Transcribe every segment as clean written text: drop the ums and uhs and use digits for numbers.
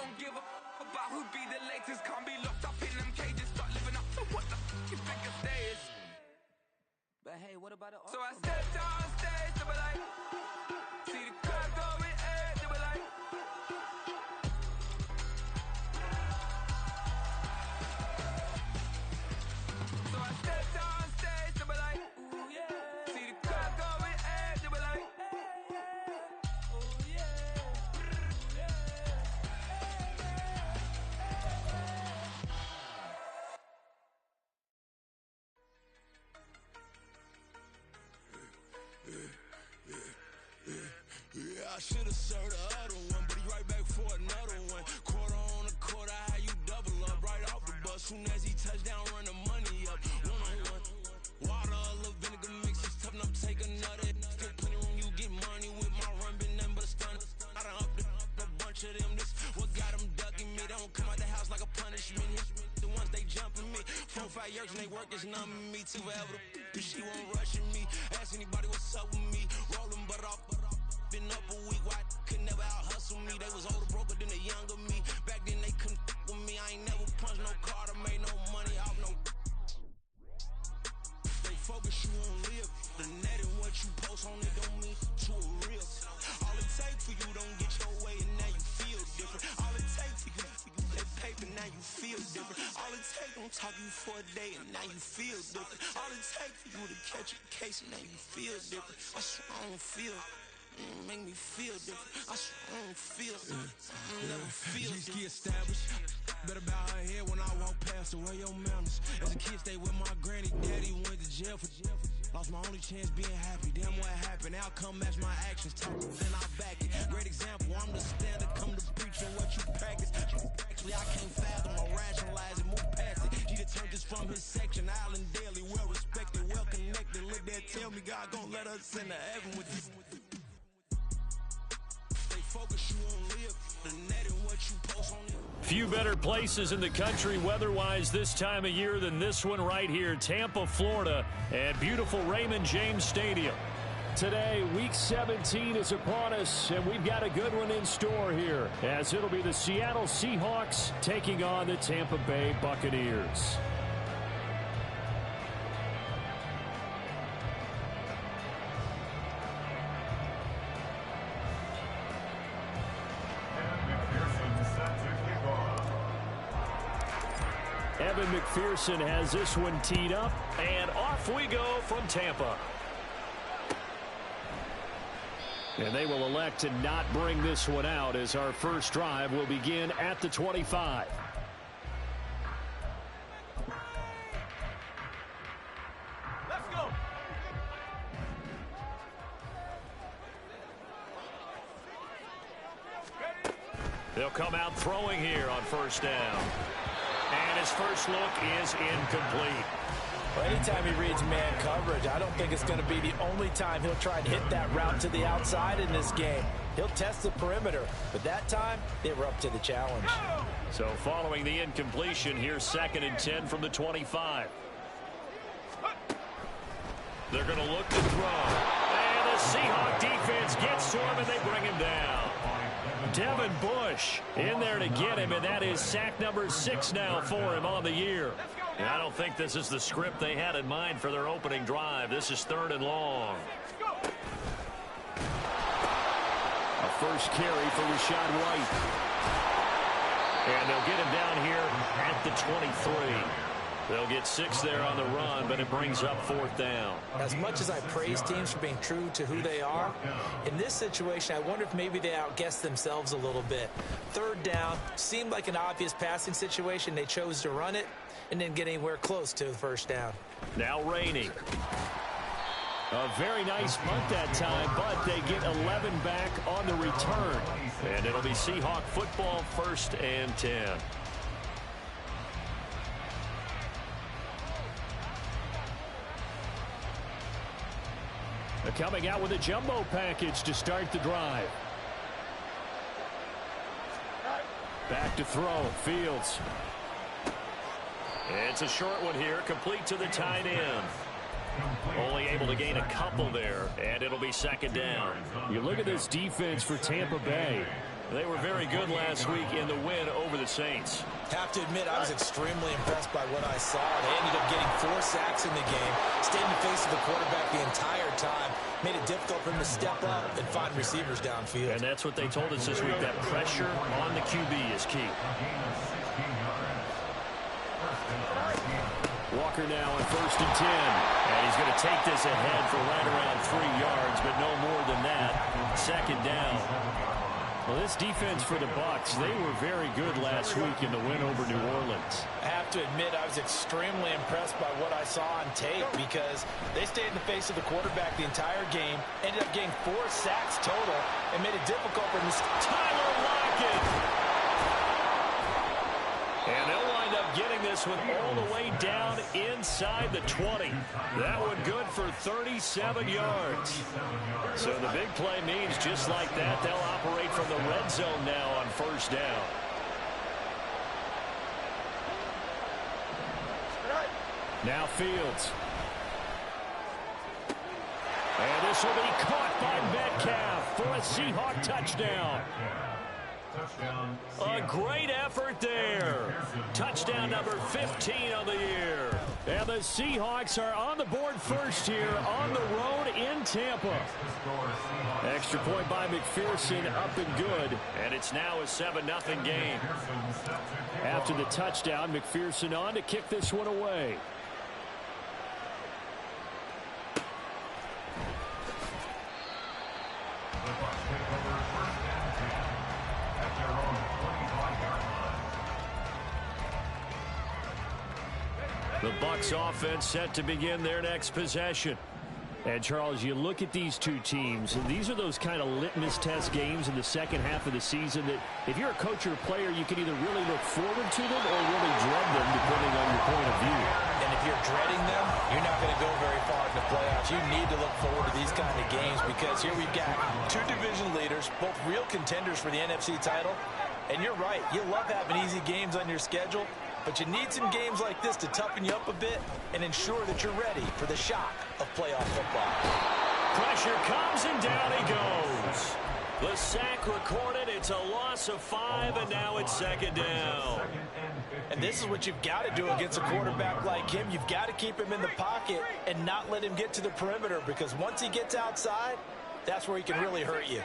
don't give a about who be the latest. Can't be locked up in them cages. Start living up to what the you think a day is. But hey, what about it? So I stepped on stage, they were like, see the crowd going ahead, they were like. So I stepped on stage, they were like, ooh yeah. See the crowd going ahead, they were like, ooh yeah. Yeah, I should've served the other one, but he right back for another one. Quarter on a quarter, how you double up right off the bus. Soon as he touch down, run the money up. One-on-one. Water, a little vinegar mix, it's tough enough to take another. Still plenty room, you get money with my run, been nothing but a stun. I done upped a bunch of them, this what got them ducking me. They don't come out the house like a punishment. The ones they jumping me. 4 or 5 years and they work is numbing me. Too forever, but she won't rushing me. Ask anybody what's up with me. Rolling butt off. Been up a week, why could never out hustle me? They was older, broker than the younger me. Back then they couldn't with me. I ain't never punched no card or made no money off no. They focus, you on live. The net and what you post on it don't mean to a real. All it takes for you don't get your way and now you feel different. All it takes for you that paper, now you feel different. All it takes don't talk you for a day and now you feel different. All it takes for you to catch a case and now you feel different. I swear I don't feel. Make me feel different. I swear I don't feel. Never feel different. Get established. Better bow her head when I walk past the way your manners. As a kid, stayed with my granny. Daddy went to jail for jail. Lost my only chance being happy. Damn, what happened? Outcome match my actions. Talk, then I back it. Great example. I'm the standard. Come to preach on what you practice. Actually, I can't fathom or rationalize it. Move past it. He done turned this from his section. Island daily, well respected, well connected. Look there, tell me God gon' let us into heaven with this. Focus, you won't live. The net and what you post on it. Few better places in the country weather-wise this time of year than this one right here, Tampa, Florida, at beautiful Raymond James Stadium. Today, Week 17 is upon us, and we've got a good one in store here, as it'll be the Seattle Seahawks taking on the Tampa Bay Buccaneers. Evan McPherson has this one teed up, and off we go from Tampa. And they will elect to not bring this one out as our first drive will begin at the 25. Let's go. They'll come out throwing here on first down. And his first look is incomplete. Well, anytime he reads man coverage, I don't think it's going to be the only time he'll try and hit that route to the outside in this game. He'll test the perimeter, but that time, they were up to the challenge. So following the incompletion, here's 2nd and 10 from the 25. They're going to look to throw. And the Seahawk defense gets to him, and they bring him down. Devin Bush in there to get him, and that is sack number 6 now for him on the year. And I don't think this is the script they had in mind for their opening drive. This is 3rd and long. A first carry for Rachaad White. And they'll get him down here at the 23. They'll get 6 there on the run, but it brings up 4th down. As much as I praise teams for being true to who they are, in this situation, I wonder if maybe they outguessed themselves a little bit. 3rd down seemed like an obvious passing situation. They chose to run it and didn't get anywhere close to the first down. Now Rainey. A very nice punt that time, but they get 11 back on the return. And it'll be Seahawk football, 1st and 10. They're coming out with a jumbo package to start the drive. Back to throw, Fields. It's a short one here, complete to the tight end. Only able to gain a couple there, and it'll be 2nd down. You look at this defense for Tampa Bay. They were very good last week in the win over the Saints. Have to admit, I was extremely impressed by what I saw. They ended up getting 4 sacks in the game, stayed in the face of the quarterback the entire time, made it difficult for him to step up and find receivers downfield. And that's what they told us this week, that pressure on the QB is key. Walker now on 1st and 10. And he's going to take this ahead for right around 3 yards, but no more than that. 2nd down. Well, this defense for the Bucs, they were very good last week in the win over New Orleans. I have to admit, I was extremely impressed by what I saw on tape because they stayed in the face of the quarterback the entire game, ended up getting 4 sacks total, and made it difficult for him to... Tyler Lockett! And they'll wind up getting this one all the way down inside the 20. That one good for 37 yards. So the big play means just like that, they'll operate from the red zone now on 1st down. Now Fields. And this will be caught by Metcalf for a Seahawk touchdown. A great effort there. Touchdown number 15 on the year. And the Seahawks are on the board first here on the road in Tampa. Extra point by McPherson, up and good. And it's now a 7-0 game. After the touchdown, McPherson on to kick this one away. The Bucs offense set to begin their next possession. And, Charles, you look at these two teams, and these are those kind of litmus test games in the second half of the season that if you're a coach or a player, you can either really look forward to them or really dread them, depending on your point of view. And if you're dreading them, you're not going to go very far in the playoffs. You need to look forward to these kind of games because here we've got 2 division leaders, both real contenders for the NFC title. And you're right, you love having easy games on your schedule, but you need some games like this to toughen you up a bit and ensure that you're ready for the shock of playoff football. Pressure comes and down he goes. The sack recorded. It's a loss of 5, and now it's 2nd down. And this is what you've got to do against a quarterback like him. You've got to keep him in the pocket and not let him get to the perimeter because once he gets outside, that's where he can really hurt you.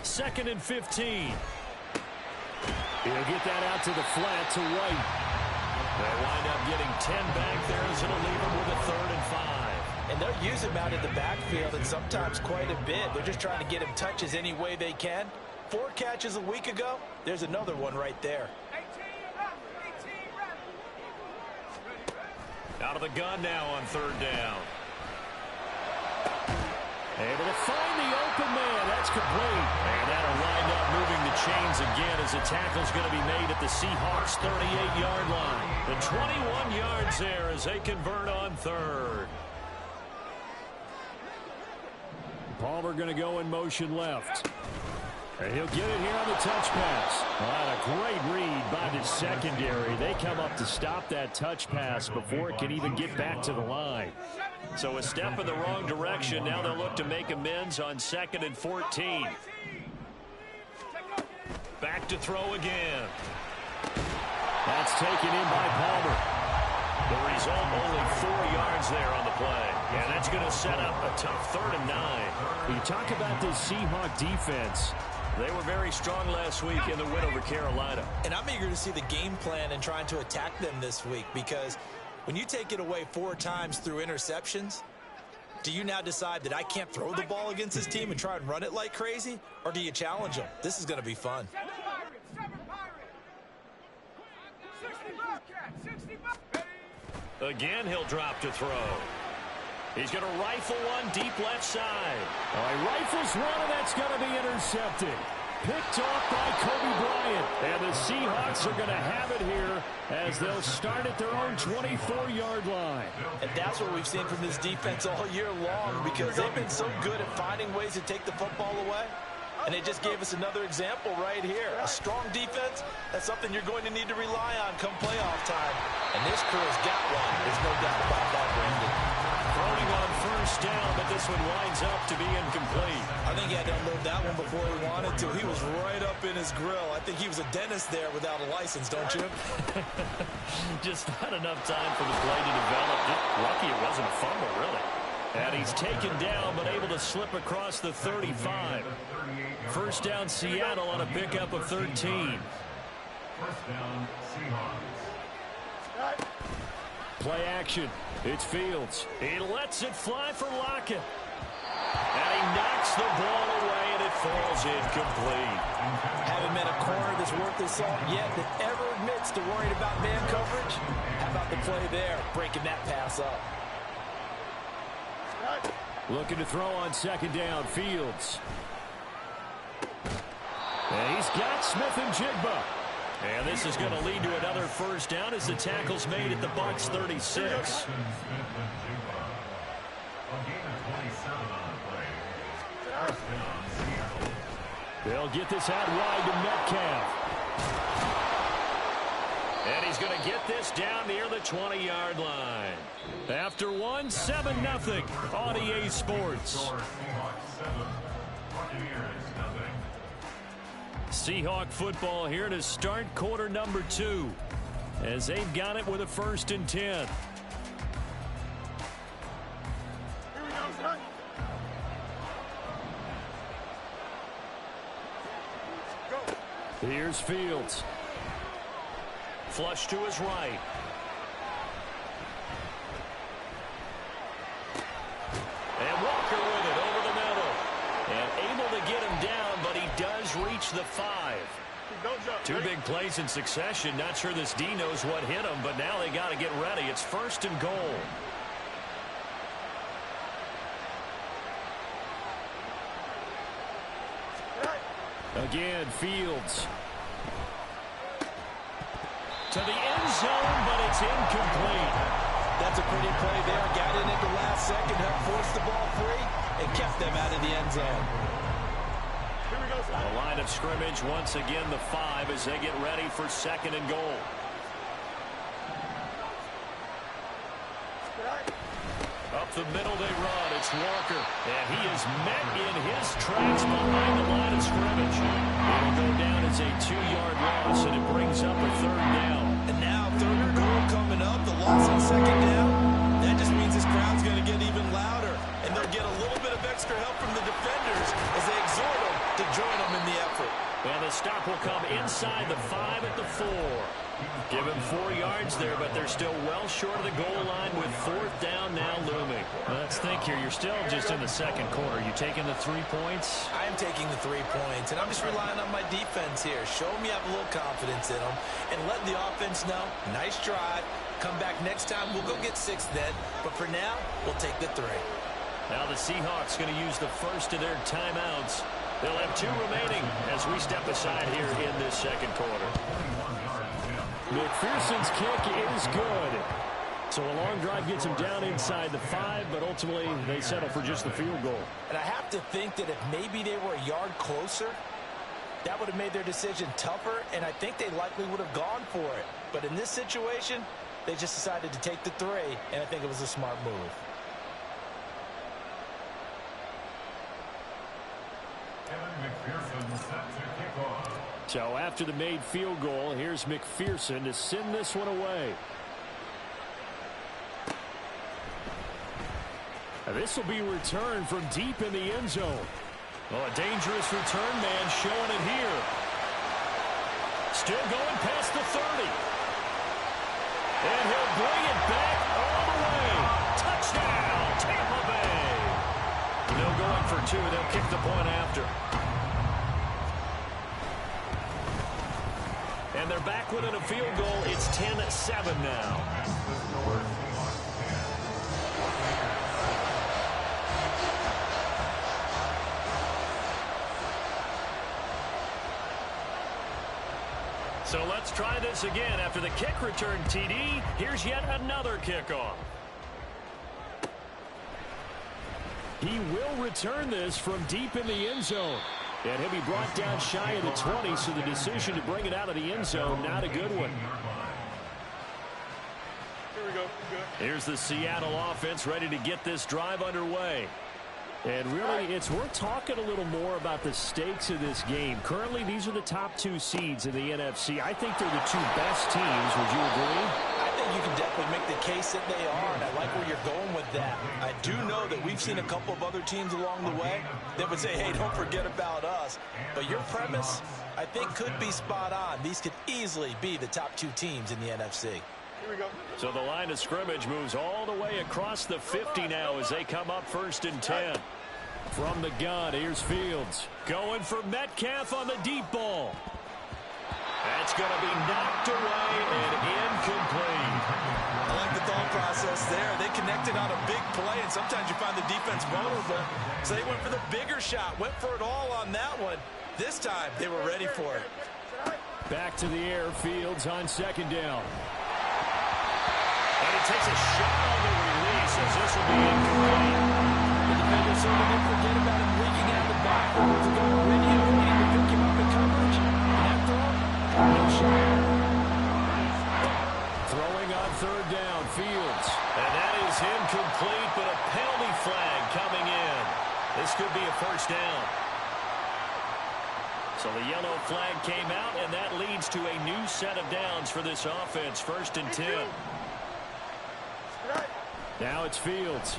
2nd and 15. He'll get that out to the flat to White. They'll wind up getting 10 back there as it'll leave him with a 3rd and 5. And they'll use him out in the backfield and sometimes quite a bit. They're just trying to get him touches any way they can. 4 catches a week ago. There's another one right there. Out of the gun now on 3rd down. Able to find the open man. That's complete. And that'll wind up moving the chains again as the tackle's going to be made at the Seahawks' 38-yard line. The 21 yards there as they convert on 3rd. Palmer going to go in motion left. And he'll get it here on the touch pass. A great read by the secondary. They come up to stop that touch pass before it can even get back to the line. So a step in the wrong direction. Now they'll look to make amends on 2nd and 14. Back to throw again. That's taken in by Palmer. The result, only 4 yards there on the play. And that's going to set up a tough 3rd and 9. When you talk about this Seahawk defense, they were very strong last week in the win over Carolina. And I'm eager to see the game plan and trying to attack them this week because when you take it away 4 times through interceptions, do you now decide that I can't throw the ball against this team and try and run it like crazy? Or do you challenge them? This is going to be fun. Again, he'll drop to throw. He's going to rifle one deep left side. He rifles one, and that's going to be intercepted. Picked off by Kobe Bryant. And the Seahawks are going to have it here as they'll start at their own 24-yard line. And that's what we've seen from this defense all year long because they've been so good at finding ways to take the football away. And they just gave us another example right here. A strong defense, that's something you're going to need to rely on come playoff time. And this crew has got one. There's no doubt about that, Brandon. Throwing on 1st down, but the this one winds up to be incomplete. I think he had to unload that one before he wanted to. He was right up in his grill. I think he was a dentist there without a license, don't you? Just not enough time for the play to develop. Just lucky it wasn't a fumble, really. And he's taken down, but able to slip across the 35. First down, Seattle on a pickup of 13. First down, Seahawks. Play action. It's Fields. He lets it fly for Lockett. And he knocks the ball away, and it falls incomplete. Haven't met a corner that's worth his salt yet that ever admits to worrying about man coverage. How about the play there, breaking that pass up? Looking to throw on second down, Fields. And he's got Smith and Jigba. And this is going to lead to another first down as the tackle's made at the Bucs 36. They'll get this out wide to Metcalf. And he's going to get this down near the 20-yard line. After one, 7-0 on EA Sports. Seahawk football here to start quarter number 2 as they've got it with a 1st and 10. Here's Fields. Flush to his right. And Walker with it over the middle. And able to get him down, but he does reach the 5. Two big plays in succession. Not sure this D knows what hit him, but now they got to get ready. It's 1st and goal. Again, Fields. To the end zone, but it's incomplete. That's a pretty play there. Got in at the last second, helped force the ball free, and kept them out of the end zone. The line of scrimmage, once again, the 5 as they get ready for 2nd and goal. Up the middle they run. It's Walker. And he is met in his tracks behind the line of scrimmage. It'll go down as a 2-yard loss, and it brings up a 3rd down. And now 3rd and goal coming up. The loss on 2nd down. That just means this crowd's going to get even louder. And they'll get a little bit of extra help from the defenders as they exhort them to join them in the effort. And the stop will come inside the 5 at the 4. Give him 4 yards there, but they're still well short of the goal line with 4th down now looming. Let's think here. You're still just in the 2nd quarter. You taking the 3 points? I am taking the 3 points, and I'm just relying on my defense here. Show me you have a little confidence in them, and let the offense know, nice drive. Come back next time. We'll go get 6 then. But for now, we'll take the 3. Now the Seahawks going to use the first of their timeouts. They'll have 2 remaining as we step aside here in this 2nd quarter. McPherson's kick is good. So a long drive gets him down inside the 5, but ultimately they settle for just the field goal. And I have to think that if maybe they were a yard closer, that would have made their decision tougher, and I think they likely would have gone for it. But in this situation, they just decided to take the 3, and I think it was a smart move. So after the made field goal, here's McPherson to send this one away. And this will be returned from deep in the end zone. Well, a dangerous return man showing it here. Still going past the 30. And he'll bring it back all the way. Touchdown, Tampa Bay. They'll go in for 2. They'll kick the point after. And they're back within a field goal. It's 10-7 now. So let's try this again. After the kick return TD, here's yet another kickoff. He will return this from deep in the end zone. And he'll be brought down shy of the 20, so the decision to bring it out of the end zone, not a good one. Here we go. Here's the Seattle offense ready to get this drive underway. And really, it's worth talking a little more about the stakes of this game. Currently, these are the top 2 seeds in the NFC. I think they're the 2 best teams. Would you agree? I think you can definitely make the case that they are, and I like where you're going with that. I do know that we've seen a couple of other teams along the way that would say, hey, don't forget about us. But your premise, I think, could be spot on. These could easily be the top 2 teams in the NFC. So the line of scrimmage moves all the way across the 50 now as they come up 1st and 10. From the gun, here's Fields. Going for Metcalf on the deep ball. That's going to be knocked away and incomplete. I like the thought process there. They connected on a big play, and sometimes you find the defense vulnerable. So they went for the bigger shot, went for it all on that one. This time, they were ready for it. Back to the air, Fields on 2nd down. And he takes a shot on the release as this will be incomplete. The defender certainly didn't forget about him leaking out the backwards, going radio, and to pick him up in coverage. And after all, no shot. Throwing on 3rd down, Fields. And that is incomplete, but a penalty flag coming in. This could be a 1st down. So the yellow flag came out, and that leads to a new set of downs for this offense. 1st and 10. Now it's Fields.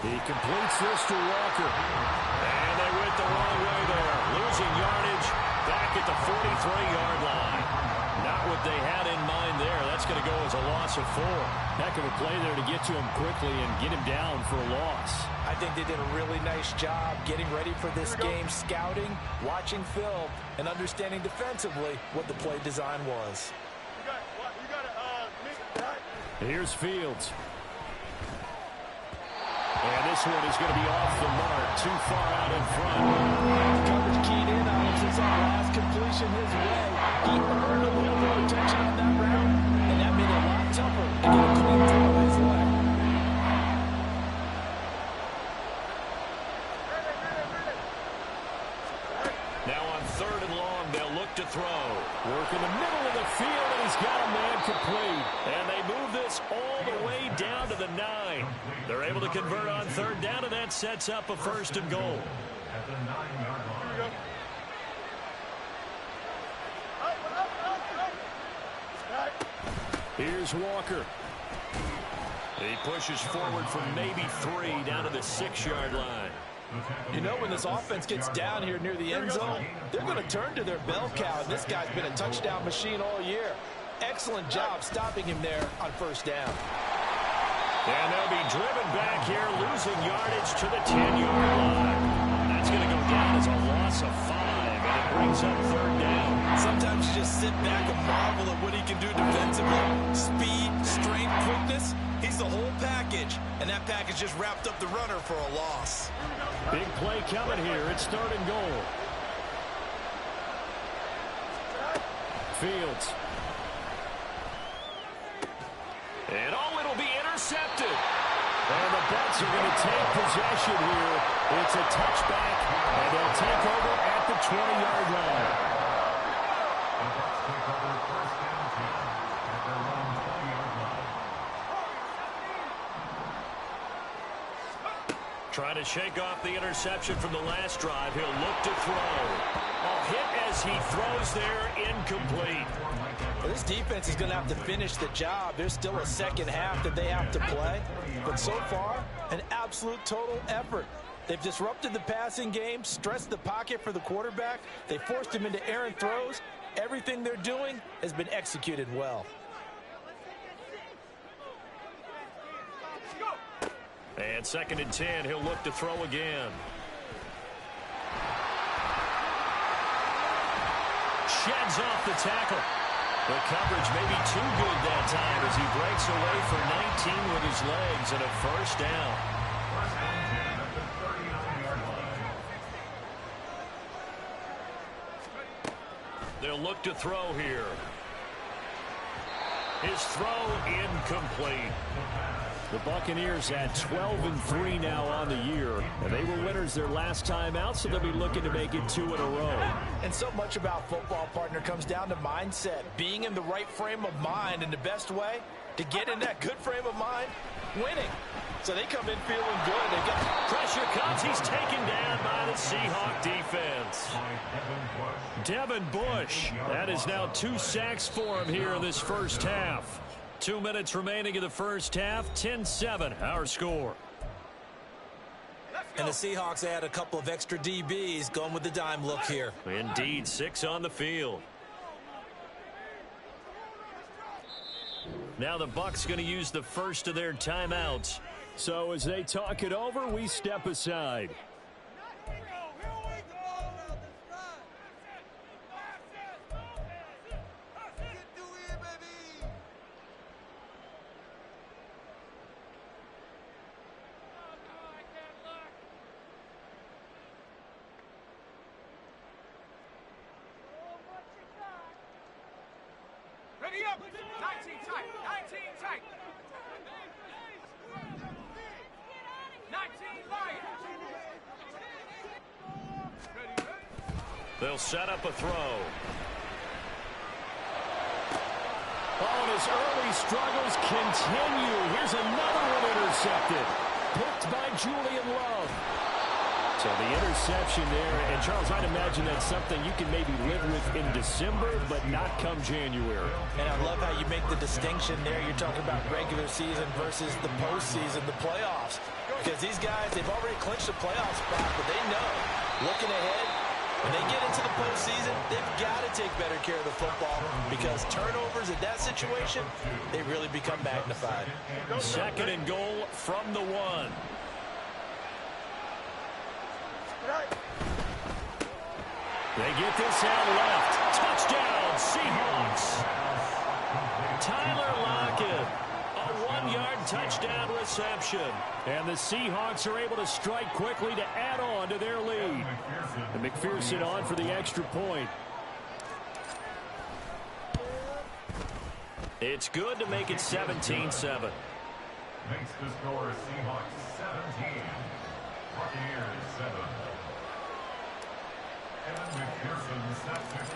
He completes this to Walker. And they went the wrong way there. Losing yardage back at the 43-yard line. Not what they had in mind there. That's going to go as a loss of 4. Heck of a play there to get to him quickly and get him down for a loss. I think they did a really nice job getting ready for this game, scouting, watching film, and understanding defensively what the play design was. Here's Fields. And this one is going to be off the mark, too far out in front. Coverage keyed in on him since our last completion his way. He earned a little bit of attention on that route, and that made it a lot tougher to get a clean throw of his leg. Now on 3rd and long, they'll look to throw. Work in the middle of the field, and he's got a man complete. And they move this all the way down to the 9. They're able to convert on 3rd down, and that sets up a 1st and goal. At the 9-yard line. Here's Walker. He pushes forward from maybe 3 down to the 6-yard line. You know, when this offense gets down here near the end zone, they're going to turn to their bell cow, and this guy's been a touchdown machine all year. Excellent job stopping him there on 1st down. And they'll be driven back here, losing yardage to the 10-yard line. That's going to go down as a loss of 5, and it brings up 3rd down. Sometimes you just sit back and marvel at what he can do defensively. Speed, strength, quickness. He's the whole package, and that package just wrapped up the runner for a loss. Big play coming here. It's 3rd and goal. Fields. And it'll be intercepted. And the Bucs are going to take possession here. It's a touchback, and they'll take over at the 20-yard line. The Bucs take over 1st and 10 at their own 20-yard line. Trying to shake off the interception from the last drive. He'll look to throw. A hit as he throws there, incomplete. Well, this defense is going to have to finish the job. There's still a 2nd half that they have to play. But so far, an absolute total effort. They've disrupted the passing game, stressed the pocket for the quarterback. They forced him into errant throws. Everything they're doing has been executed well. And 2nd and 10, he'll look to throw again. Sheds off the tackle. The coverage may be too good that time as he breaks away for 19 with his legs and a 1st down. 1st and 10 at the 39-yard line. They'll look to throw here. His throw incomplete. The Buccaneers at 12-3 now on the year, and they were winners their last time out, so they'll be looking to make it 2 in a row. And so much about football, partner, comes down to mindset, being in the right frame of mind, and the best way to get in that good frame of mind, winning. So they come in feeling good. They've got pressure comes. He's taken down by the Seahawk defense. Devin Bush. That is now 2 sacks for him here in this first half. 2 minutes remaining in the first half. 10-7 our score. And the Seahawks add a couple of extra DBs going with the dime look here. Indeed, 6 on the field. Now the Bucs going to use the first of their timeouts. So as they talk it over, we step aside. Ready up! 19 tight! 19 tight! 19 light! Ready. They'll set up a throw. Oh, and his early struggles continue. Here's another one intercepted. Picked by Julian Love. So the interception there, and Charles, I'd imagine that's something you can maybe live with in December, but not come January. And I love how you make the distinction there. You're talking about regular season versus the postseason, the playoffs. Because these guys, they've already clinched a playoff spot, but they know, looking ahead, when they get into the postseason, they've got to take better care of the football because turnovers in that situation, they really become magnified. 2nd and goal from the 1. They get this out left. Touchdown, Seahawks. Tyler Lockett, a 1-yard touchdown reception. And the Seahawks are able to strike quickly to add on to their lead. And McPherson on for the extra point. It's good to make it 17-7. Makes the score Seahawks 17. Buccaneers 7.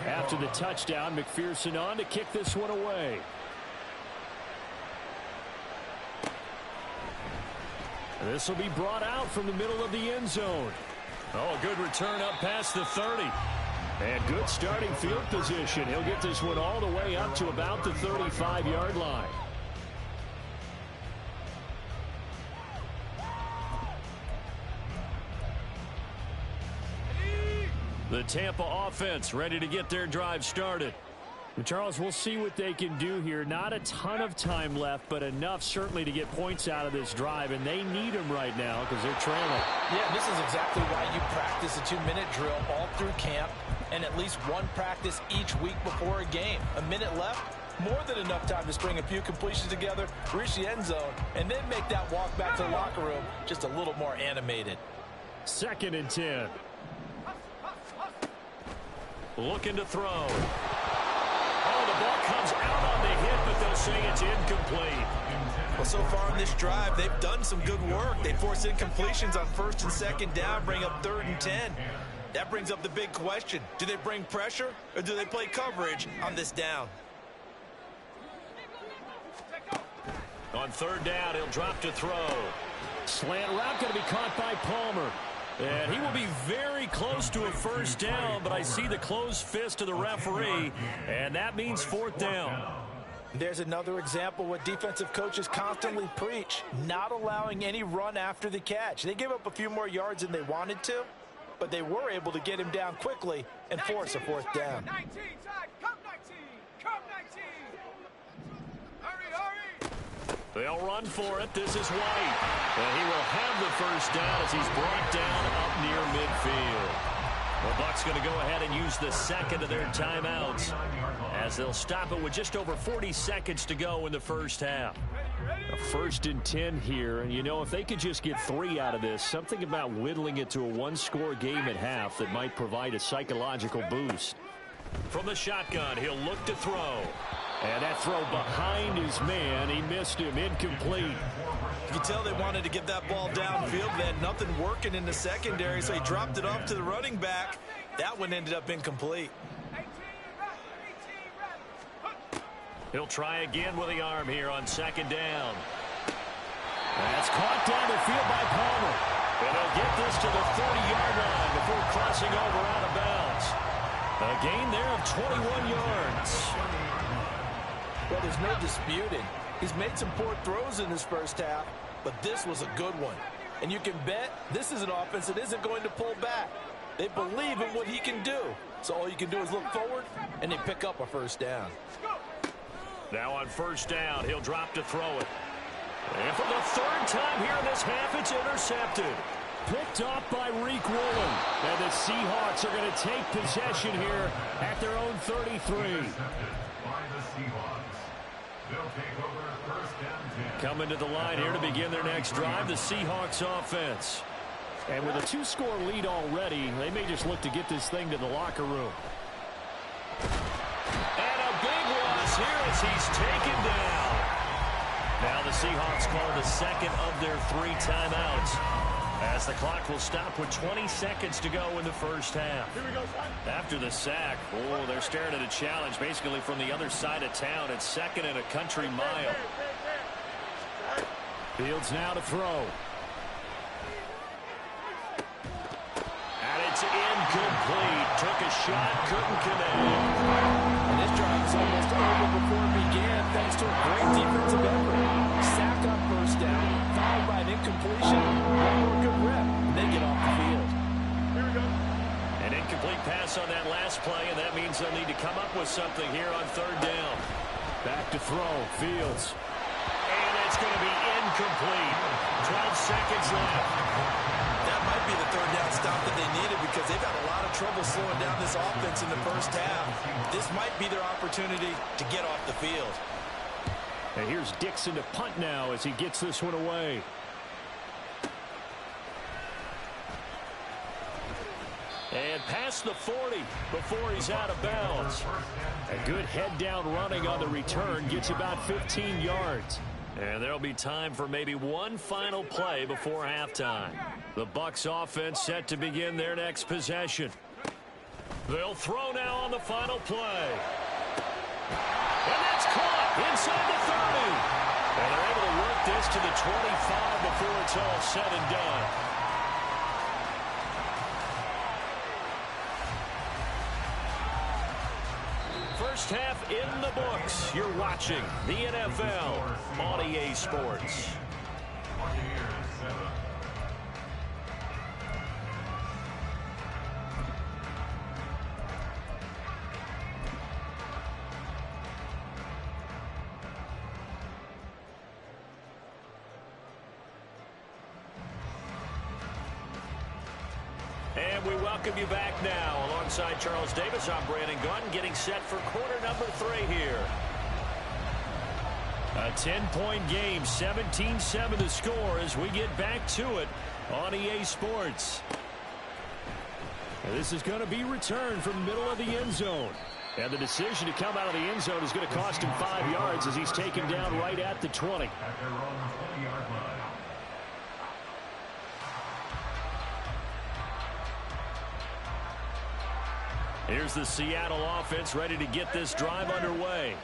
After the touchdown, McPherson on to kick this one away. And this will be brought out from the middle of the end zone. Oh, a good return up past the 30. And good starting field position. He'll get this one all the way up to about the 35-yard line. The Tampa offense ready to get their drive started. And Charles, we'll see what they can do here. Not a ton of time left, but enough certainly to get points out of this drive, and they need them right now because they're trailing. Yeah, this is exactly why you practice a 2-minute drill all through camp and at least one practice each week before a game. A minute left, more than enough time to string a few completions together, reach the end zone, and then make that walk back to the locker room just a little more animated. 2nd and 10. Looking to throw. Oh, the ball comes out on the hit, but they'll say it's incomplete. Well, so far in this drive, they've done some good work. They force incompletions on 1st and 2nd down, bring up 3rd and 10. That brings up the big question. Do they bring pressure, or do they play coverage on this down? On 3rd down, he'll drop to throw. Slant route going to be caught by Palmer. And he will be very close to a 1st down, but I see the closed fist of the referee, and that means 4th down. There's another example what defensive coaches constantly preach, not allowing any run after the catch. They gave up a few more yards than they wanted to, but they were able to get him down quickly and force a 4th down. 19 tight! Come 19! Come 19! Hurry, hurry! They'll run for it. This is White. And he will have the 1st down as he's brought down up near midfield. The Bucs going to go ahead and use the 2nd of their timeouts as they'll stop it with just over 40 seconds to go in the first half. A 1st and 10 here. And, you know, if they could just get 3 out of this, something about whittling it to a 1-score game at half that might provide a psychological boost. From the shotgun, he'll look to throw. And that throw behind his man, he missed him, incomplete. You can tell they wanted to get that ball downfield. They had nothing working in the secondary, so he dropped it off to the running back. That one ended up incomplete. He'll try again with the arm here on 2nd down. That's caught down the field by Palmer. And they'll get this to the 30-yard line before crossing over out of bounds. A gain there of 21 yards. Well, there's no disputing. He's made some poor throws in this first half, but this was a good one. And you can bet this is an offense that isn't going to pull back. They believe in what he can do. So all you can do is look forward, and they pick up a first down. Now on first down, he'll drop to throw it. And for the third time here in this half, it's intercepted. Picked off by Reek Woolen. And the Seahawks are going to take possession here at their own 33. By the Seahawks. They'll take over first and 10. Coming to the line here to begin their next drive, the Seahawks offense. And with a 2-score lead already, they may just look to get this thing to the locker room. And a big loss here as he's taken down. Now the Seahawks call the second of their 3 timeouts, as the clock will stop with 20 seconds to go in the first half. After the sack, they're staring at a challenge basically from the other side of town. It's 2nd and a country mile. Fields now to throw. And it's incomplete. Took a shot, couldn't connect. And this drive is almost over before it began, thanks to a great defensive effort. Sack on first down, followed by an incompletion. One more good rep, and they get off the field. Here we go. An incomplete pass on that last play, and that means they'll need to come up with something here on third down. Back to throw, Fields. And it's going to be incomplete. 12 seconds left. That might be the third down stop that they needed because they've had a lot of trouble slowing down this offense in the first half. This might be their opportunity to get off the field. And here's Dixon to punt now as he gets this one away. And past the 40 before he's out of bounds. A good head-down running on the return gets about 15 yards. And there'll be time for maybe one final play before halftime. The Bucs offense set to begin their next possession. They'll throw now on the final play. And that's caught inside the 30. And they're able to work this to the 25 before it's all said and done. First half in the books. You're watching the NFL on EA Sports. 28-7. And we welcome you back now. Alongside Charles Davis, I'm Brandon Gunn, getting set for quarter number 3 here. A 10-point game, 17-7 the score as we get back to it on EA Sports. And this is going to be returned from the middle of the end zone. And the decision to come out of the end zone is going to cost him 5 yards as he's taken down right at the 20. At their own 20-yard line. Here's the Seattle offense ready to get this drive underway.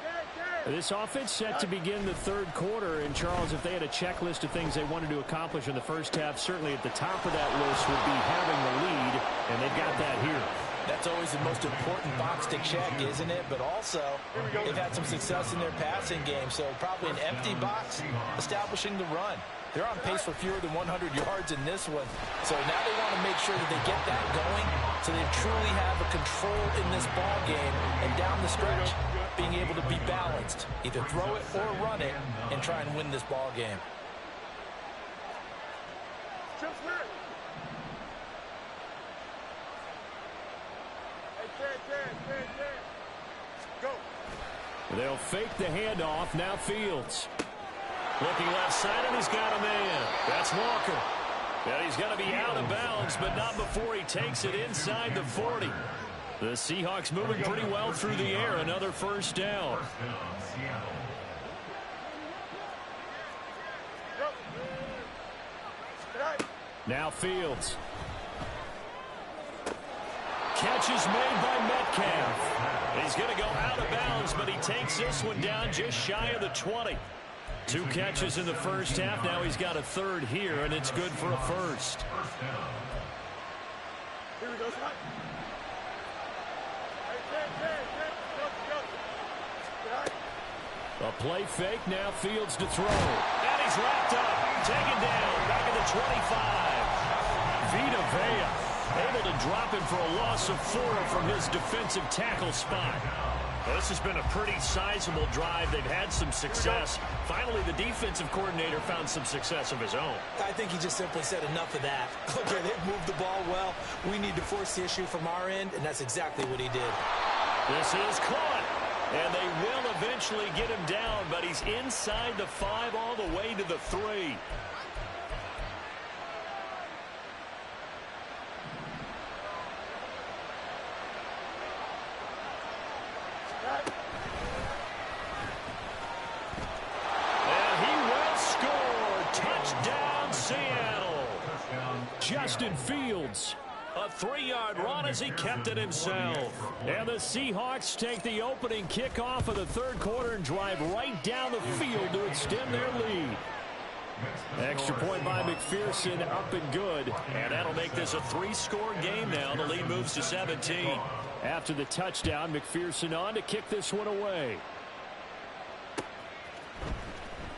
This offense set to begin the third quarter. And, Charles, if they had a checklist of things they wanted to accomplish in the first half, certainly at the top of that list would be having the lead, and they've got that here. That's always the most important box to check, isn't it? But also, they've had some success in their passing game, so probably an empty box establishing the run. They're on pace for fewer than 100 yards in this one. So now they want to make sure that they get that going so they truly have a control in this ball game and down the stretch being able to be balanced. Either throw it or run it and try and win this ball game. Go. They'll fake the handoff. Now Fields. Looking left side, and he's got a man. That's Walker. And he's going to be out of bounds, but not before he takes it inside the 40. The Seahawks moving pretty well through the air. Another first down. First down, Seattle. Now Fields. Catch is made by Metcalf. He's going to go out of bounds, but he takes this one down just shy of the 20. 2 catches in the first half. Now he's got a third here, and it's good for a first. Here we go, Scott. A play fake, now Fields to throw. And he's wrapped up, taken down, back at the 25. Vita Vea able to drop him for a loss of 4 from his defensive tackle spot. Well, this has been a pretty sizable drive. They've had some success. Finally, the defensive coordinator found some success of his own. I think he just simply said enough of that. Okay, they've moved the ball well. We need to force the issue from our end, and that's exactly what he did. This is caught. And they will eventually get him down, but he's inside the 5 all the way to the 3. And he will score. Touchdown, Seattle. Justin Fields. A 3-yard run as he kept it himself. And the Seahawks take the opening kickoff of the third quarter and drive right down the field to extend their lead. Extra point by McPherson, up and good. And that'll make this a 3-score game now. The lead moves to 17. After the touchdown, McPherson on to kick this one away.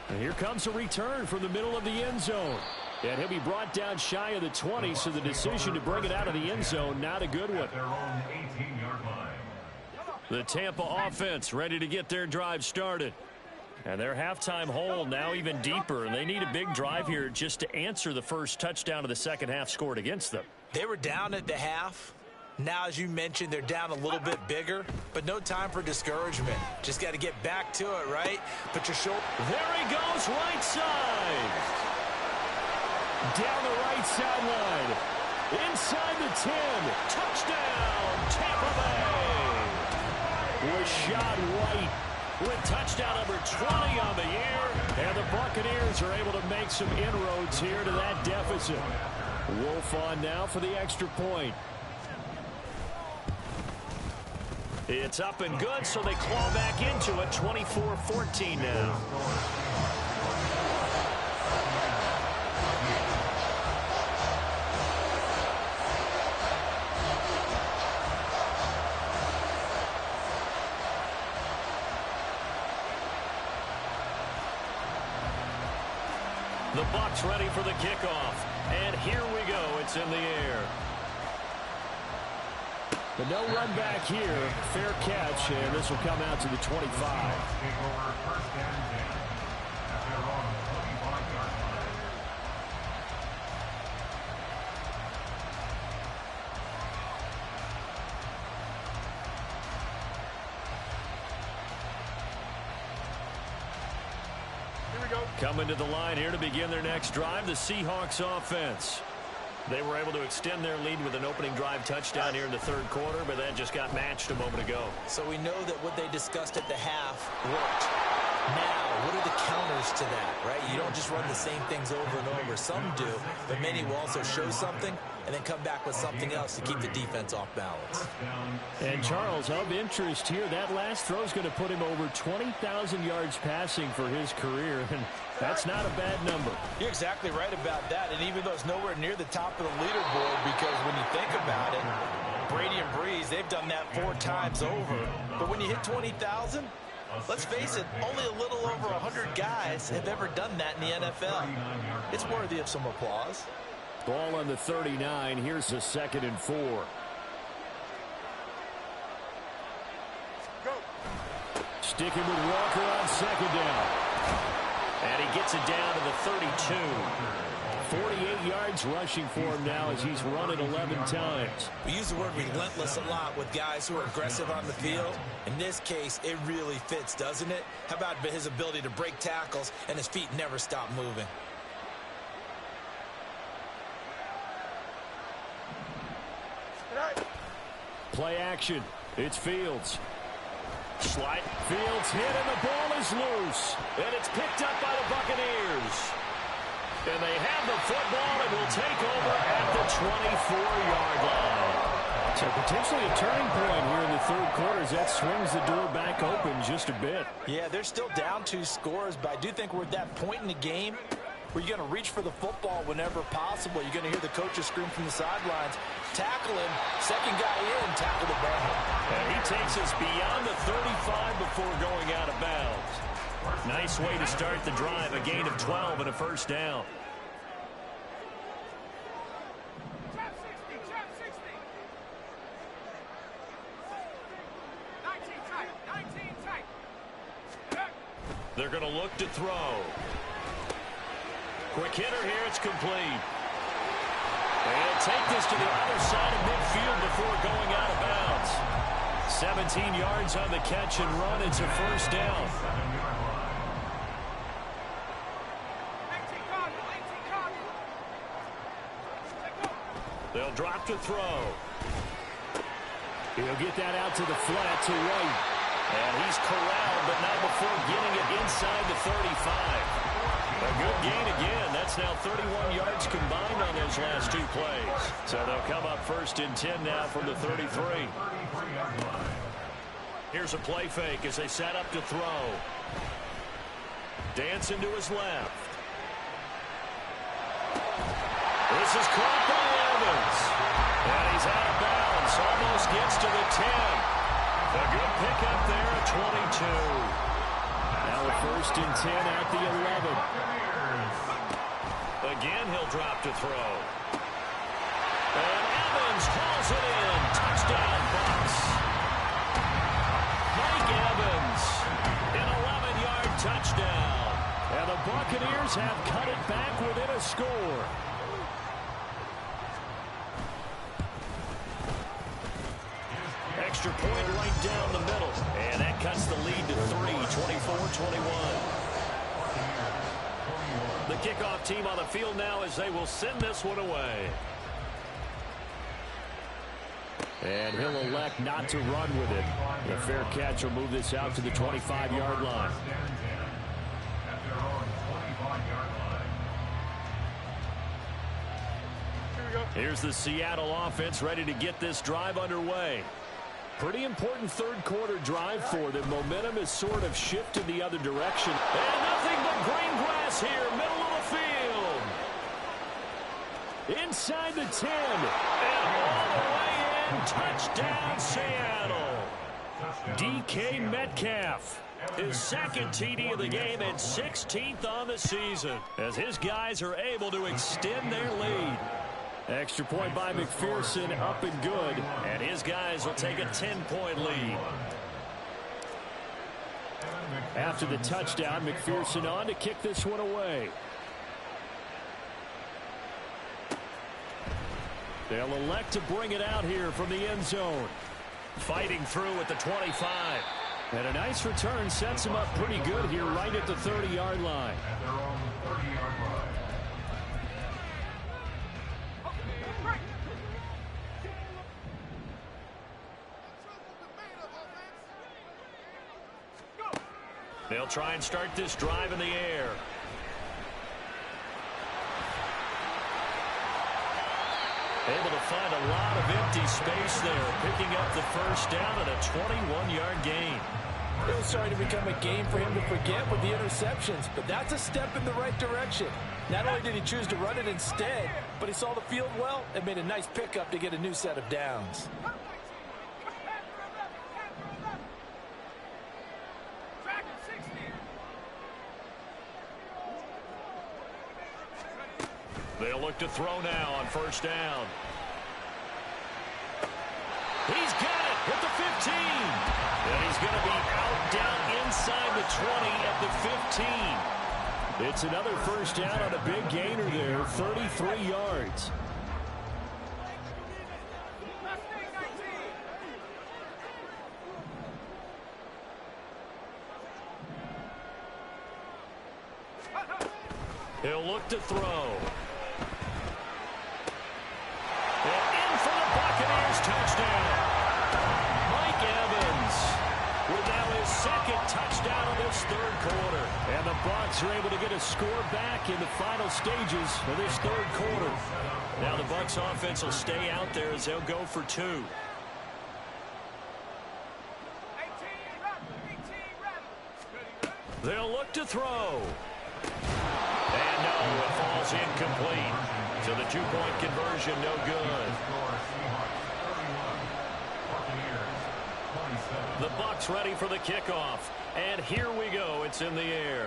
And here comes a return from the middle of the end zone. And he'll be brought down shy of the 20, so the decision to bring it out of the end zone, not a good one. The Tampa offense ready to get their drive started. And their halftime hole now even deeper, and they need a big drive here just to answer the first touchdown of the second half scored against them. They were down at the half. Now, as you mentioned, they're down a little bit bigger, but no time for discouragement. Just got to get back to it, right? Put your shoulder. There he goes, right side. Down the right sideline. Inside the 10. Touchdown, Tampa Bay. Rashad White with touchdown number 20 on the year. And the Buccaneers are able to make some inroads here to that deficit. Wolf on now for the extra point. It's up and good, so they claw back into it. 24-14 now. The Bucs ready for the kickoff. And here we go. It's in the air. But no run back here. Fair catch, and this will come out to the 25. Here we go. Coming to the line here to begin their next drive, the Seahawks offense. They were able to extend their lead with an opening drive touchdown here in the third quarter, but that just got matched a moment ago. So we know that what they discussed at the half worked. Now, what are the counters to that, right? You don't just run the same things over and over. Some do, but many will also show something and then come back with something else to keep the defense off balance. And Charles, of interest here, that last throw is going to put him over 20,000 yards passing for his career, and that's not a bad number. You're exactly right about that, and even though it's nowhere near the top of the leaderboard, because when you think about it, Brady and Breeze, they've done that 4 times over. But when you hit 20,000, let's face it, only a little over 100 guys have ever done that in the NFL. It's worthy of some applause. Ball on the 39. Here's a 2nd and 4. Go. Sticking with Walker on 2nd down. And he gets it down to the 32. 48 yards rushing for him now as he's run it 11 times. We use the word relentless a lot with guys who are aggressive on the field. In this case, it really fits, doesn't it? How about his ability to break tackles and his feet never stop moving? Play action. It's Fields. Slide. Fields hit and the ball is loose. And it's picked up by the Buccaneers. And they have the football and will take over at the 24-yard line. So potentially a turning point here in the third quarter as that swings the door back open just a bit. Yeah, they're still down 2 scores, but I do think we're at that point in the game where you're going to reach for the football whenever possible. You're going to hear the coaches scream from the sidelines, tackle him, second guy in, tackle the ball. And he takes us beyond the 35 before going out of bounds. Nice way to start the drive, a gain of 12 and a first down. They're going to look to throw. Quick hitter here, it's complete. They'll take this to the other side of midfield before going out of bounds. 17 yards on the catch and run. It's a first down. They'll drop to throw. He'll get that out to the flat to right. And he's corralled, but not before getting it inside the 35. A good gain again. That's now 31 yards combined on those last 2 plays. So they'll come up first and 10 now from the 33. Here's a play fake as they set up to throw. Dancing to his left. This is caught by Evans. And he's out of bounds. Almost gets to the 10. A good pickup there at 22. Now a first and 10 at the 11. Again, he'll drop to throw. And Evans hauls it in. Touchdown, Bucs. Mike Evans, an 11-yard touchdown. And the Buccaneers have cut it back within a score. Extra point right down the middle. And that cuts the lead to 3, 24-21. The kickoff team on the field now as they will send this one away. And he'll elect not to run with it. The fair catch will move this out to the 25-yard line. Here's the Seattle offense ready to get this drive underway. Pretty important third quarter drive for them. Momentum has sort of shifted the other direction. And nothing but green grass here, middle of the field. Inside the 10. And all the way in. Touchdown, Seattle. DK Metcalf. His second TD of the game and 16th on the season as his guys are able to extend their lead. Extra point by McPherson, up and good. And his guys will take a 10-point lead. After the touchdown, McPherson on to kick this one away. They'll elect to bring it out here from the end zone. Fighting through at the 25. And a nice return sets him up pretty good here right at the 30-yard line. They'll try and start this drive in the air. Able to find a lot of empty space there, picking up the first down and a 21-yard gain. It was starting to become a game for him to forget with the interceptions, but that's a step in the right direction. Not only did he choose to run it instead, but he saw the field well and made a nice pickup to get a new set of downs. They'll look to throw now on first down. He's got it at the 15. And he's going to be out down inside the 20 at the 15. It's another first down on a big gainer there, 33 yards. He'll look to throw. For the Buccaneers, touchdown. Mike Evans with now his second touchdown of this third quarter. And the Bucs are able to get a score back in the final stages of this third quarter. Now the Bucs offense will stay out there as they'll go for 2. They'll look to throw. And no, it falls incomplete. So the 2-point conversion, no good. The Bucs ready for the kickoff. And here we go. It's in the air.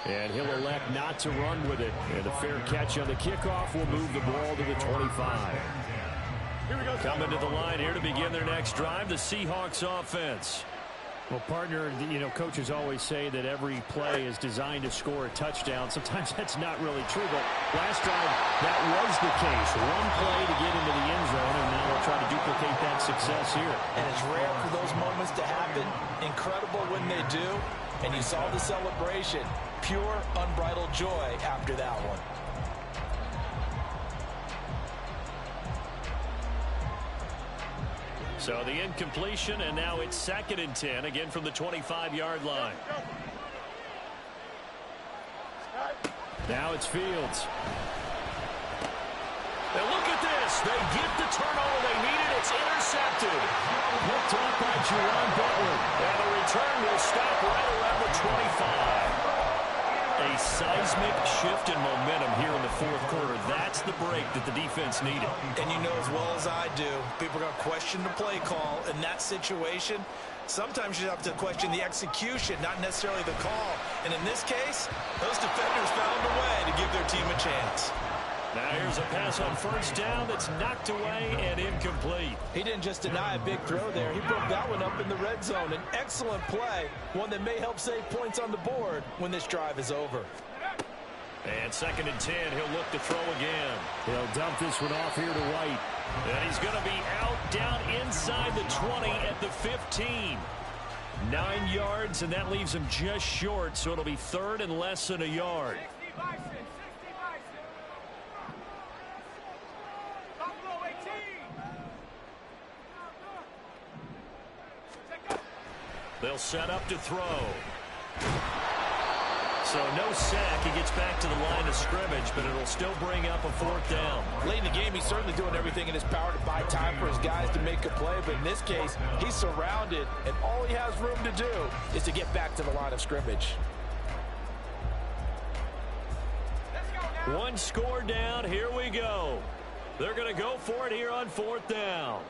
And he'll elect not to run with it. And a fair catch on the kickoff will move the ball to the 25. Here we go. Coming to the line here to begin their next drive, the Seahawks offense. Well, partner, coaches always say that every play is designed to score a touchdown. Sometimes that's not really true, but last drive, that was the case. One play to get into the end zone, and now they'll try to duplicate that success here. And it's rare for those moments to happen. Incredible when they do. And you saw the celebration. Pure, unbridled joy after that one. So the incompletion, and now it's 2nd and 10, again from the 25-yard line. Now it's Fields. Now look at this. They get the turnover they needed. It's intercepted. Picked off by Jerron Butler. And the return will stop right around the 25. A seismic shift in momentum here in the fourth quarter. That's the break that the defense needed. And you know as well as I do, people are going to question the play call in that situation. Sometimes you have to question the execution, not necessarily the call. And in this case, those defenders found a way to give their team a chance. Now here's a pass on first down that's knocked away and incomplete. He didn't just deny a big throw there. He broke that one up in the red zone. An excellent play, one that may help save points on the board when this drive is over. And 2nd and 10, he'll look to throw again. He'll dump this one off here to White. And he's going to be out down inside the 20 at the 15. 9 yards, and that leaves him just short, so it'll be 3rd and less than a yard. They'll set up to throw. So no sack. He gets back to the line of scrimmage, but it'll still bring up a 4th down. Late in the game, he's certainly doing everything in his power to buy time for his guys to make a play. But in this case, he's surrounded, and all he has room to do is to get back to the line of scrimmage. One score down. Here we go. They're going to go for it here on 4th down.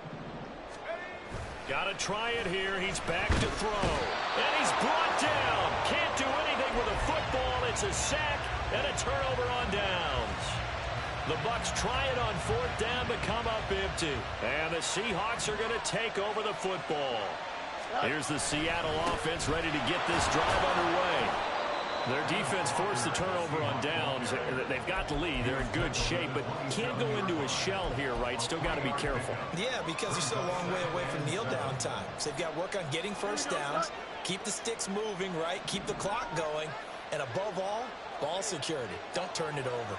Got to try it here. He's back to throw. And he's brought down. Can't do anything with a football. It's a sack and a turnover on downs. The Bucs try it on 4th down, but come up empty. And the Seahawks are going to take over the football. Here's the Seattle offense ready to get this drive underway. Their defense forced the turnover on downs. They've got the lead. They're in good shape, but can't go into a shell here, right? Still got to be careful. Yeah, because they're still a long way away from kneel down time. So they've got to work on getting first downs, keep the sticks moving, right? Keep the clock going, and above all, ball security. Don't turn it over.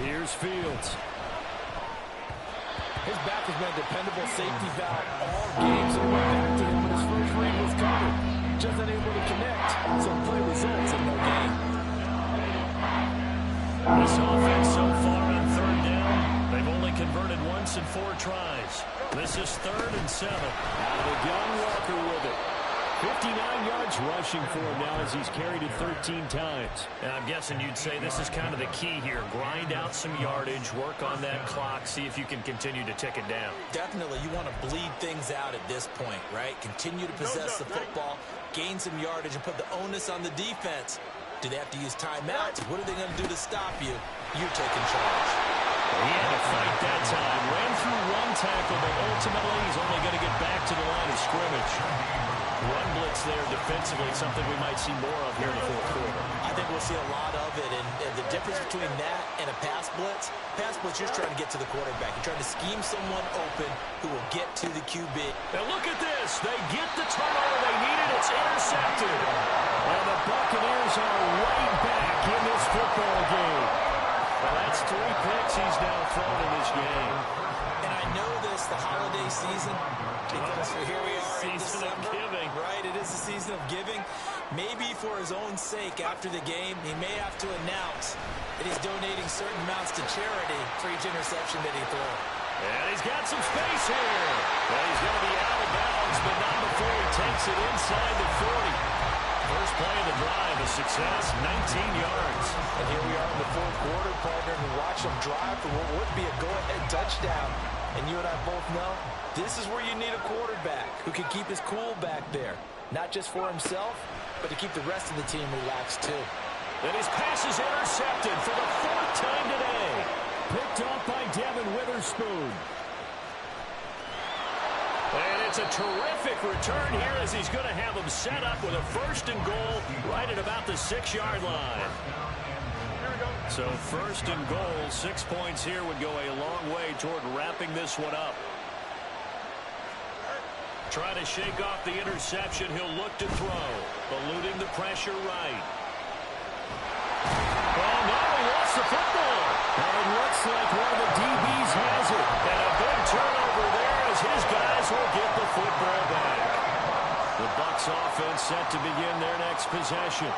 Here's Fields. His back has been a dependable safety valve all game, so went back to him when his first ring was covered. Just unable to connect, so play results in no gain. This offense so far on 3rd down, they've only converted once in 4 tries. This is 3rd and 7. Out of the gun, Walker with it. 59 yards rushing for him now as he's carried it 13 times. And I'm guessing you'd say this is kind of the key here. Grind out some yardage, work on that clock, see if you can continue to tick it down. Definitely, you want to bleed things out at this point, right? Continue to possess the football, gain some yardage, and put the onus on the defense. Do they have to use timeouts? What are they going to do to stop you? You're taking charge. He had to fight that time. Ran through 1 tackle, but ultimately he's only going to get back to the line of scrimmage. Run blitz there defensively, something we might see more of here in the 4th quarter. I think we'll see a lot of it, and the difference between that and a pass blitz, you're trying to get to the quarterback. You're trying to scheme someone open who will get to the QB. Now look at this. They get the turnover they needed. It's intercepted. And the Buccaneers are right back in this football game. Well, that's 3 picks he's now thrown in this game. And I know this, the holiday season, because here we are in Season of December. giving. Right, it is the season of giving. Maybe for his own sake, after the game, he may have to announce that he's donating certain amounts to charity for each interception that he throws. And he's got some space here. Well, he's going to be out of bounds, but not before he takes it inside the 40. First play of the drive, a success, 19 yards. And here we are in the fourth quarter, partner, and watch him drive for what would be a go-ahead touchdown. And you and I both know this is where you need a quarterback who can keep his cool back there, not just for himself, but to keep the rest of the team relaxed too. And his pass is intercepted for the fourth time today. Picked off by Devin Witherspoon. And it's a terrific return here as he's going to have him set up with a first and goal right at about the 6-yard line. So first and goal, 6 points here would go a long way toward wrapping this one up. Trying to shake off the interception, he'll look to throw. Eluding the pressure right. Oh, no, he lost the football. And it looks like one of the DBs has it. And a big turnover there as his guys will get the football back. The Bucs offense set to begin their next possession.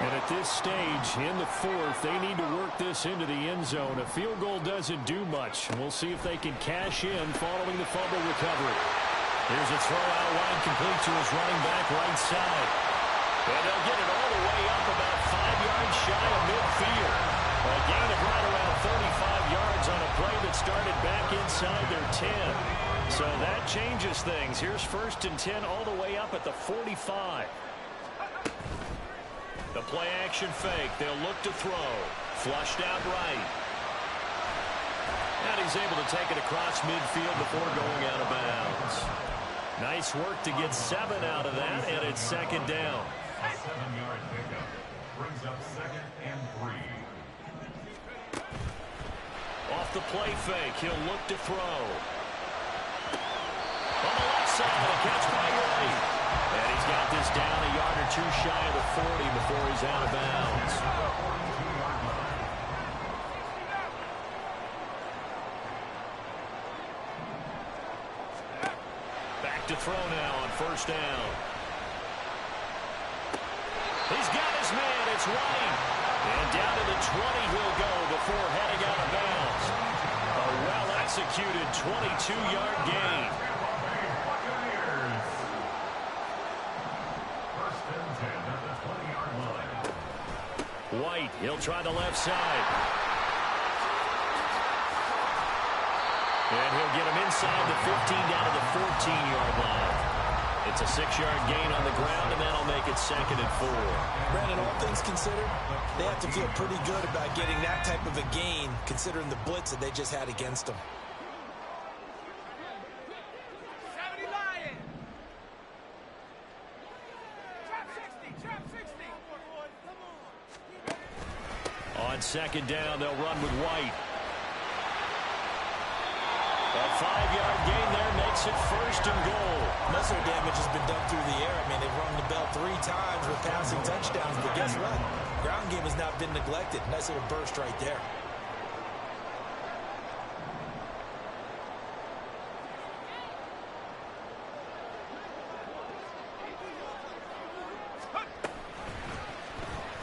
And at this stage, in the fourth, they need to work this into the end zone. A field goal doesn't do much. We'll see if they can cash in following the fumble recovery. Here's a throw out wide, complete to his running back right side. And they'll get it all the way up about 5 yards shy of midfield. A gain of right around 35 yards on a play that started back inside their 10. So that changes things. Here's first and 10 all the way up at the 45. The play action fake. They'll look to throw. Flushed out right. And he's able to take it across midfield before going out of bounds. Nice work to get 7 out of that, and it's second down. A 7-yard pickup brings up 2nd and 3. Off the play fake, he'll look to throw. On the left side, a catch by White. And he's got this down a yard or two shy of the 40 before he's out of bounds. Back to throw now on first down. He's got his man, it's White. And down to the 20 he'll go before heading out of bounds. A well-executed 22-yard gain. First and 10 at the 20-yard line. White, he'll try the left side. And he'll get him inside the 15 down to the 14-yard line. It's a 6-yard gain on the ground, and that'll make it second and 4. Brandon, all things considered, they have to feel pretty good about getting that type of a gain, considering the blitz that they just had against them. On second down, they'll run with White. A 5-yard gain there makes it first and goal. Most of their damage has been done through the air. I mean, they've rung the bell 3 times with passing touchdowns, but guess what? Ground game has not been neglected. Nice little burst right there.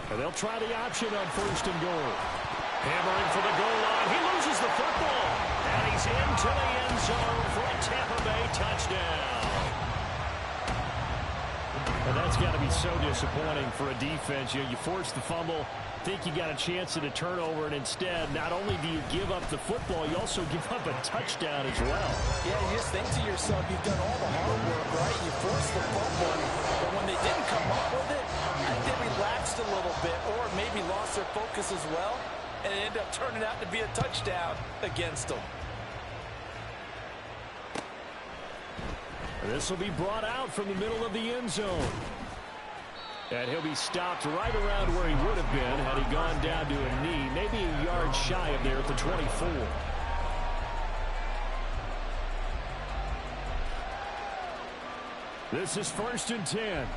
And they'll try the option on first and goal. Hammering for the goal line. He loses the football. And he's into the end zone for a Tampa Bay touchdown. And that's got to be so disappointing for a defense. You force the fumble, think you got a chance at a turnover, and instead, not only do you give up the football, you also give up a touchdown as well. Yeah, you just think to yourself, you've done all the hard work, right? You forced the fumble, but when they didn't come up with it, I think they relaxed a little bit, or maybe lost their focus as well, and it ended up turning out to be a touchdown against them. This will be brought out from the middle of the end zone. And he'll be stopped right around where he would have been had he gone down to a knee, maybe a yard shy of there at the 24. This is first and 10.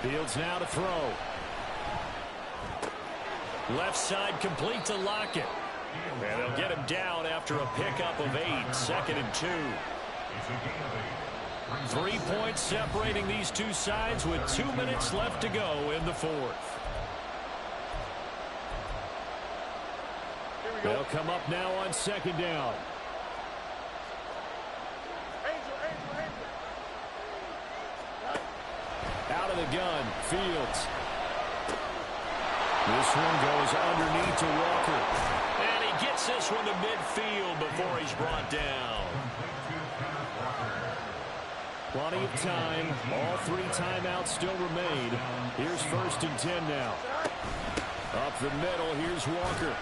Fields now to throw. Left side complete to Lockett. And they'll get him down after a pickup of 8, 2nd and 2. 3 points separating these two sides with 2 minutes left to go in the fourth. They'll come up now on 2nd down. Out of the gun, Fields. This one goes underneath to Walker. And he gets this one to midfield before he's brought down. Plenty of time. All 3 timeouts still remain. Here's 1st and 10 now. Up the middle, here's Walker.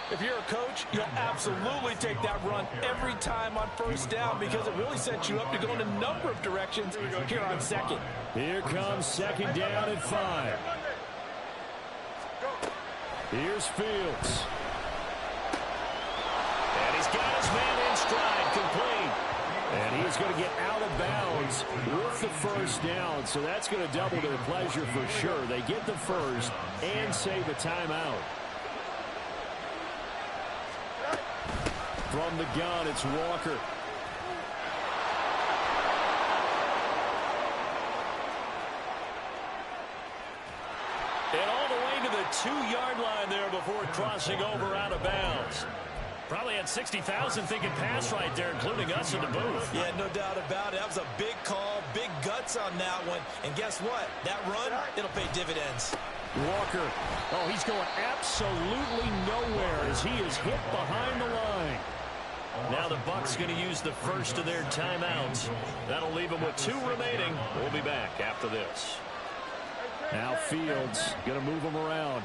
If you're a coach, you'll absolutely take that run every time on 1st down because it really sets you up to go in a number of directions here on 2nd. Here comes 2nd down and 5. Here's Fields. And he's got his man in stride, complete. And he's going to get out of bounds with the 1st down, so that's going to double their pleasure for sure. They get the 1st and save a timeout. From the gun, it's Walker. And all the way to the 2-yard line there before crossing over out of bounds. Probably had 60,000 thinking pass right there, including us in the booth. Yeah, no doubt about it. That was a big call, big guts on that one. And guess what? That run, it'll pay dividends. Walker, oh, he's going absolutely nowhere as he is hit behind the line. Now the Bucs going to use the 1st of their timeouts. That'll leave them with 2 remaining. We'll be back after this. Now Fields going to move them around.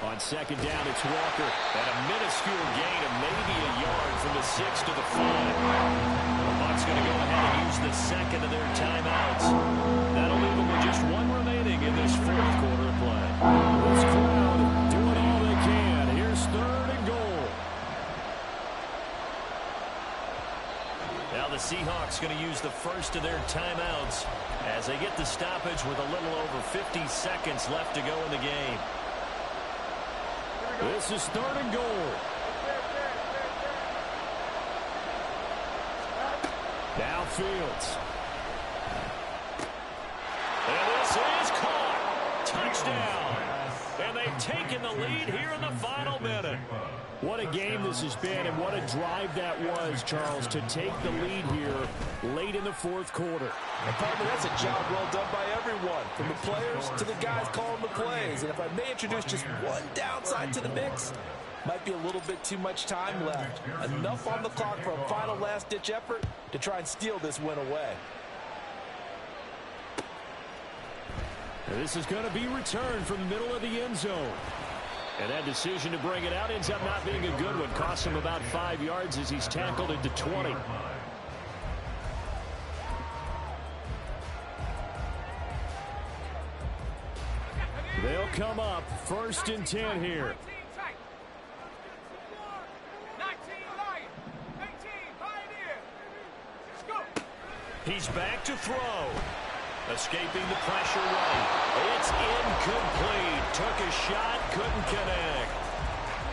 On 2nd down, it's Walker. And a minuscule gain of maybe a yard from the 6 to the 5. The Bucs going to go ahead and use the 2nd of their timeouts. That'll leave them with just 1 remaining in this 4th quarter play. This crowd doing all they can. Here's 3rd and goal. Now the Seahawks going to use the 1st of their timeouts as they get the stoppage with a little over 50 seconds left to go in the game. This is 3rd and goal. Now Fields. And this is caught. Touchdown. And they've taken the lead here in the final minute. What a game this has been, and what a drive that was, Charles, to take the lead here late in the 4th quarter. And partner, that's a job well done by everyone, from the players to the guys calling the plays. And if I may introduce just one downside to the mix, might be a little bit too much time left. Enough on the clock for a final last-ditch effort to try and steal this win away. This is going to be returned from the middle of the end zone. And that decision to bring it out ends up not being a good one. Costs him about 5 yards as he's tackled into 20. They'll come up 1st and 10 here. He's back to throw. Escaping the pressure right. It's incomplete. Took a shot, couldn't connect.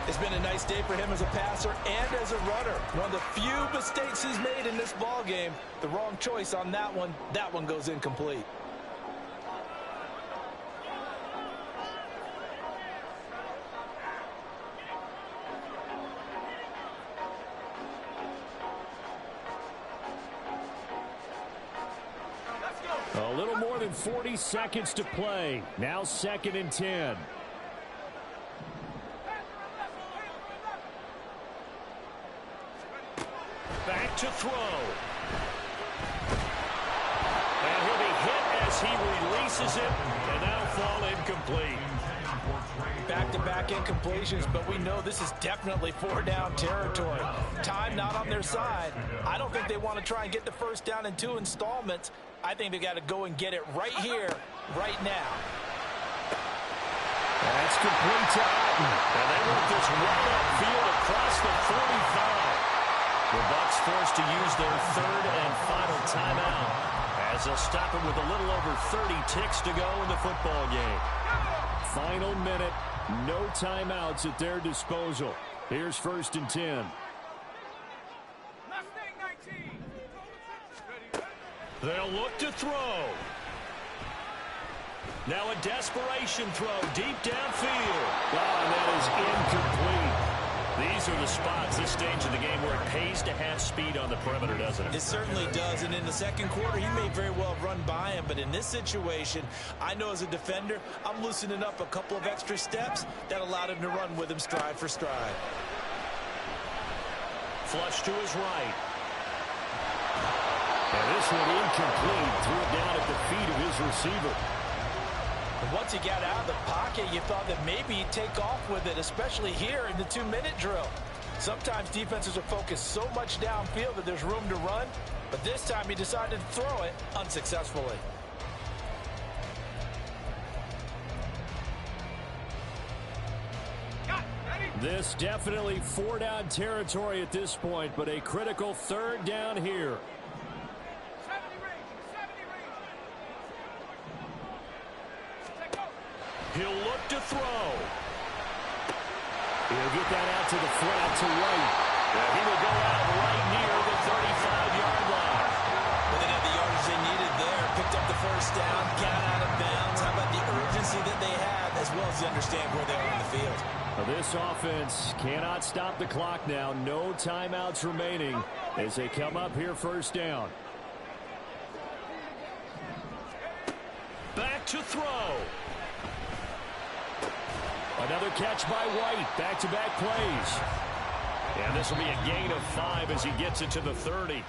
It's been a nice day for him as a passer and as a runner. One of the few mistakes he's made in this ball game. The wrong choice on that one. That one goes incomplete. A little more than 40 seconds to play. Now 2nd and 10. Back to throw. And he'll be hit as he releases it, and that'll fall incomplete. Back-to-back incompletions, but we know this is definitely 4-down territory. Time not on their side. I don't think they want to try and get the 1st down in 2 installments. I think they got to go and get it right here, right now. That's complete to Alton. And they want this right upfield across the 45. The Bucs forced to use their 3rd and final timeout as they'll stop it with a little over 30 ticks to go in the football game. Final minute, no timeouts at their disposal. Here's 1st and 10. They'll look to throw. Now a desperation throw deep downfield. And that is incomplete. These are the spots, this stage of the game, where it pays to have speed on the perimeter, doesn't it? It certainly does, and in the second quarter, he may very well have run by him, but in this situation, I know as a defender, I'm loosening up a couple of extra steps that allowed him to run with him stride for stride. Flush to his right. And this one incomplete. Threw it down at the feet of his receiver. And once he got out of the pocket, you thought that maybe he'd take off with it, especially here in the 2-minute drill. Sometimes defenses are focused so much downfield that there's room to run, but this time he decided to throw it unsuccessfully. This definitely 4-down territory at this point, but a critical 3rd down here. He'll look to throw. He'll get that out to the flat to right. He will go out right near the 35-yard line. Well, they had the yardage they needed there. Picked up the 1st down, got out of bounds. How about the urgency that they have, as well as they understand where they are on the field? Now this offense cannot stop the clock now. No timeouts remaining as they come up here 1st down. Back to throw. Another catch by White. Back-to-back plays. And this will be a gain of 5 as he gets it to the 30.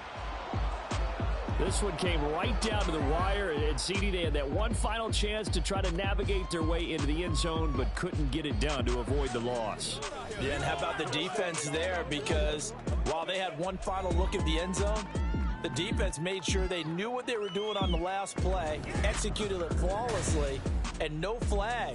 This one came right down to the wire, and CD, they had that one final chance to try to navigate their way into the end zone, but couldn't get it done to avoid the loss. Yeah, and how about the defense there? Because while they had one final look at the end zone, the defense made sure they knew what they were doing on the last play, executed it flawlessly, and no flag.